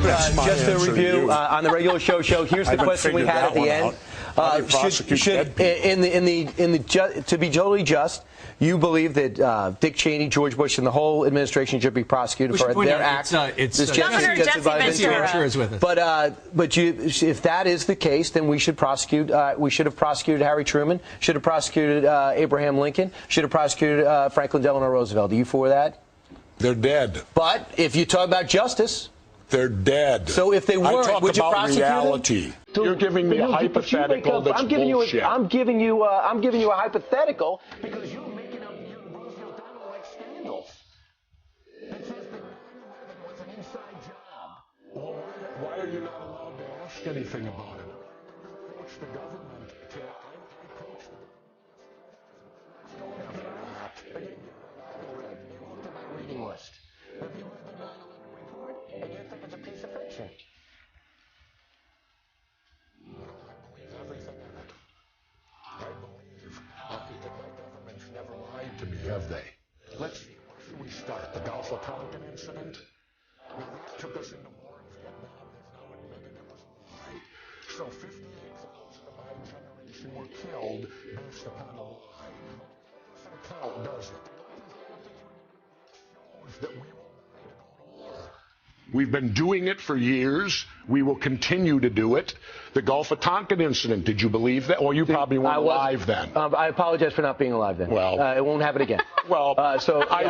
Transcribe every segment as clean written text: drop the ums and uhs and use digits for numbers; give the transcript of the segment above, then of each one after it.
just to review on the regular show, here's the question we had at the end. To be totally just, you believe that Dick Cheney, George Bush, and the whole administration should be prosecuted for their acts? Governor Jesse Ventura is with us. But if that is the case, then we should prosecute. We should have prosecuted Harry Truman. Should have prosecuted Abraham Lincoln. Should have prosecuted Franklin Delano Roosevelt. Are you for that? They're dead. But if you talk about justice, they're dead. So if they weren't, would you prosecute reality. Them? You're giving me a hypothetical that's bullshit. I'm giving you a hypothetical because you're making up Roosevelt Donald like scandals. That says that 9/11 was an inside job. Well, why are you not allowed to ask anything about it? Approach the government. Approach them. Reading list. Have you read the 9/11 report? And you think it's a piece of fiction? I believe everything in it. I believe that my government's never lied to me, have they? Let's see, where should we start? The Gulf of Tonkin incident? Now that took us into war in Vietnam. They've now admitted it was a lie. So 58,000 of my generation were killed based upon a lie. It doesn't count, does it? That we will go to war. We've been doing it for years. We will continue to do it. The Gulf of Tonkin incident, did you believe that? Or you probably weren't alive then. I apologize for not being alive then. Well, it won't happen again. Well, I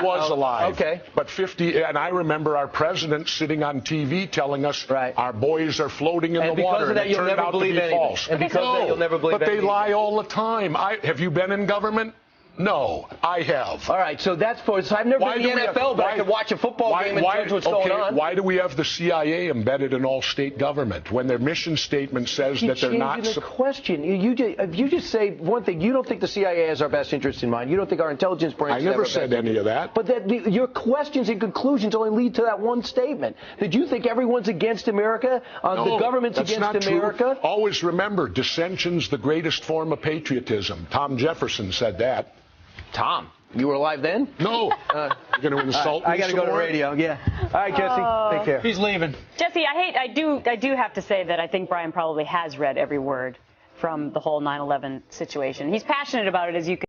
was alive. Okay. But and I remember our president sitting on TV telling us our boys are floating in the water. And because of that, you'll never believe anything. And because of that, you'll never believe anything. But they lie all the time. Have you been in government? No, I have. All right, so that's so I've never been in the NFL, but I could watch a football game and judge what's going on. Why do we have the CIA embedded in all state government when their mission statement says that they're not? The question. You just say one thing. You don't think the CIA has our best interest in mind. You don't think our intelligence branch. I never said any of that. But your questions and conclusions only lead to that one statement. Did you think everyone's against America? The government's against America? True. Always remember, dissension's the greatest form of patriotism. Tom Jefferson said that. Tom, you were alive then? No. You're going to insult me. I got to go to radio. Yeah. All right, Jesse. Take care. He's leaving. Jesse, I do have to say that I think Brian probably has read every word from the whole 9/11 situation. He's passionate about it, as you can.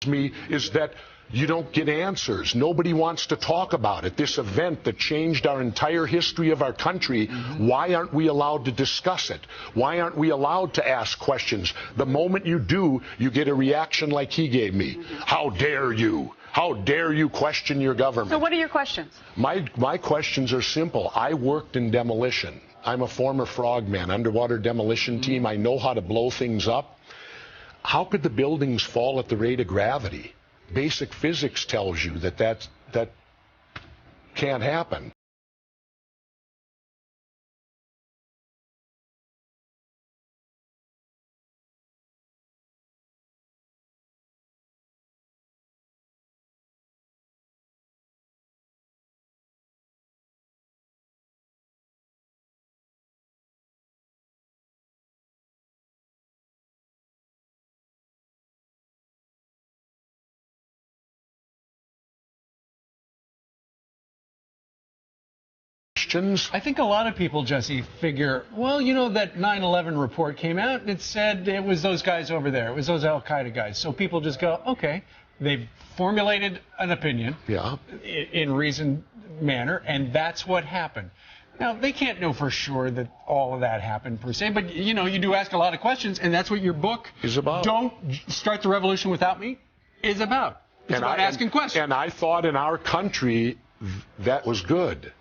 Me is that you don't get answers. Nobody wants to talk about it. This event that changed our entire history of our country, why aren't we allowed to discuss it? Why aren't we allowed to ask questions? The moment you do, you get a reaction like he gave me. How dare you? How dare you question your government? So what are your questions? My questions are simple. I worked in demolition. I'm a former frogman, underwater demolition team. I know how to blow things up. How could the buildings fall at the rate of gravity? Basic physics tells you that can't happen. I think a lot of people, Jesse, figure, well, you know, that 9/11 report came out and it said it was those guys over there. It was those Al-Qaeda guys. So people just go, okay, they've formulated an opinion in reasoned manner, and that's what happened. Now, they can't know for sure that all of that happened per se, but, you know, you do ask a lot of questions, and that's what your book is about. Don't Start the Revolution Without Me is about. It's about asking questions. And I thought in our country that was good.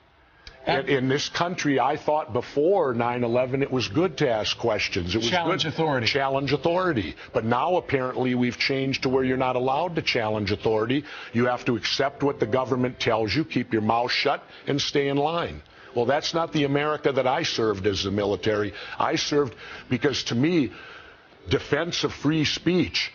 In this country, I thought before 9/11 it was good to ask questions. It was challenge authority. Challenge authority. But now apparently we've changed to where you're not allowed to challenge authority. You have to accept what the government tells you, keep your mouth shut, and stay in line. Well, that's not the America that I served as the military. I served because, to me, defense of free speech,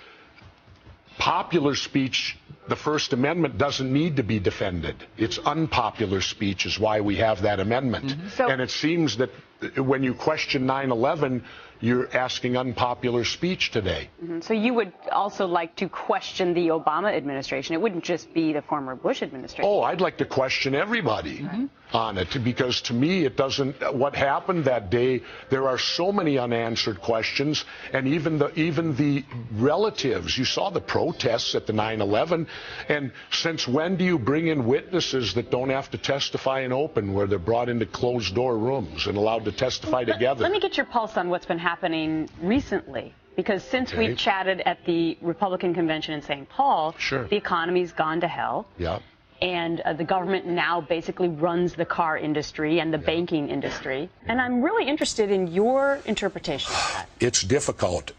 popular speech, the First Amendment doesn't need to be defended. It's unpopular speech is why we have that amendment. And it seems that when you question 9/11, you're asking unpopular speech today. So you would also like to question the Obama administration. It wouldn't just be the former Bush administration. Oh, I'd like to question everybody on it, because to me it doesn't, what happened that day, there are so many unanswered questions, and even the relatives, you saw the protests at the 9/11, and since when do you bring in witnesses that don't have to testify in open, where they're brought into closed door rooms and allowed to testify together? Let me get your pulse on what's been happening recently. Because since we chatted at the Republican convention in St. Paul, the economy's gone to hell. Yeah. And the government now basically runs the car industry and the banking industry. And I'm really interested in your interpretation of that. It's difficult.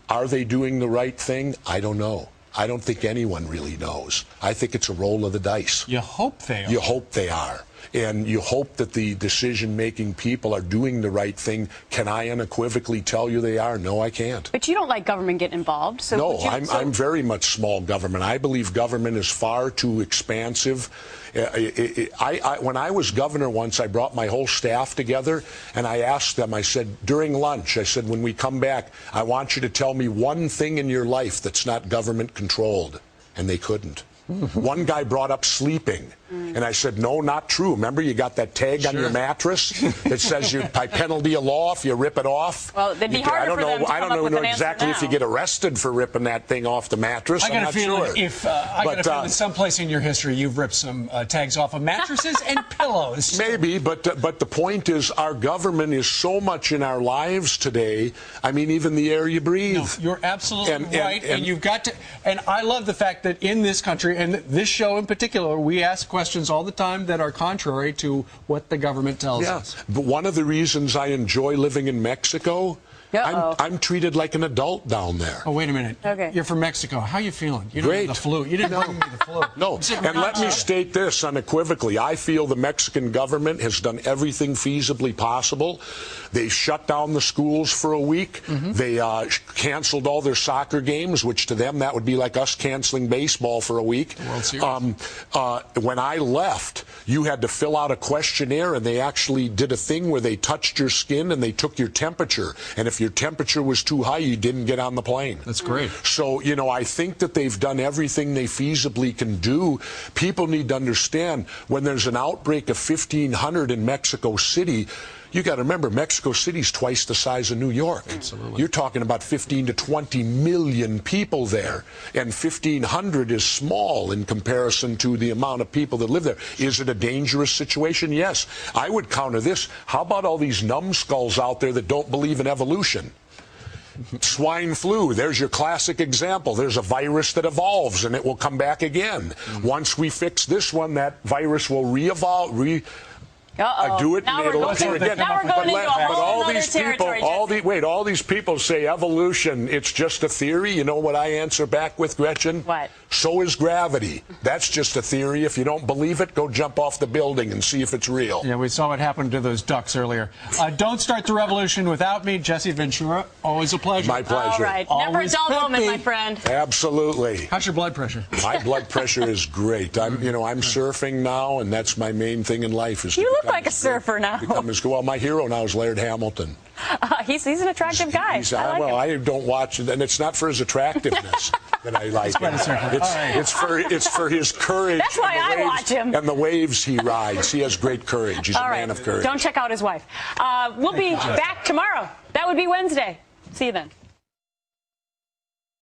Are they doing the right thing? I don't know. I don't think anyone really knows. I think it's a roll of the dice. You hope they are. You hope they are. And you hope that the decision-making people are doing the right thing. Can I unequivocally tell you they are? No, I can't. But you don't like government getting involved. So no, I'm very much small government. I believe government is far too expansive. When I was governor once, I brought my whole staff together, and I asked them, I said, during lunch, I said, when we come back, I want you to tell me one thing in your life that's not government controlled. And they couldn't. One guy brought up sleeping, and I said, no, not true. Remember, you got that tag on your mattress that says you're by penalty of law if you rip it off? Well, it'd be harder for them to come up with an answer now. I don't know exactly if you get arrested for ripping that thing off the mattress. I got a feeling that someplace in your history you've ripped some tags off of mattresses and pillows. Maybe, but the point is our government is so much in our lives today. I mean, even the air you breathe. No, you're absolutely right, and you've got to. And I love the fact that in this country, and this show in particular, we ask questions all the time that are contrary to what the government tells us. But one of the reasons I enjoy living in Mexico, I'm treated like an adult down there. Oh, wait a minute. Okay. You're from Mexico. How are you feeling? You don't have the flu. You didn't bring me the flu. No. And let me state this unequivocally. I feel the Mexican government has done everything feasibly possible. They shut down the schools for a week. They canceled all their soccer games, which to them that would be like us canceling baseball for a week. World Series. When I left, you had to fill out a questionnaire, and they actually did a thing where they touched your skin and they took your temperature. And if your temperature was too high, you didn't get on the plane. That's great. So, you know, I think that they've done everything they feasibly can do. People need to understand when there's an outbreak of 1,500 in Mexico City, you got to remember, Mexico City's twice the size of New York. Absolutely. You're talking about 15 to 20 million people there, and 1,500 is small in comparison to the amount of people that live there. Is it a dangerous situation? Yes. I would counter this. How about all these numbskulls out there that don't believe in evolution? Swine flu, there's your classic example. There's a virus that evolves, and it will come back again. Once we fix this one, that virus will re-evolve, do it and it'll appear again. Now we're going into a whole other territory. All these people say evolution, it's just a theory. You know what I answer back with, Gretchen? What? So is gravity. That's just a theory. If you don't believe it, go jump off the building and see if it's real. Yeah, we saw what happened to those ducks earlier. Don't start the revolution without me, Jesse Ventura. Always a pleasure. My pleasure. All right. Never a dull moment, my friend. Absolutely. How's your blood pressure? My blood pressure is great. I'm surfing now, and that's my main thing in life. Is you look like a surfer now. Well, my hero now is Laird Hamilton. He's an attractive guy. I don't watch it, and it's not for his attractiveness that I like him. It's for his courage. That's why I watch him. And the waves he rides. He has great courage. He's a man of courage. Don't check out his wife. We'll be back tomorrow. That would be Wednesday. See you then.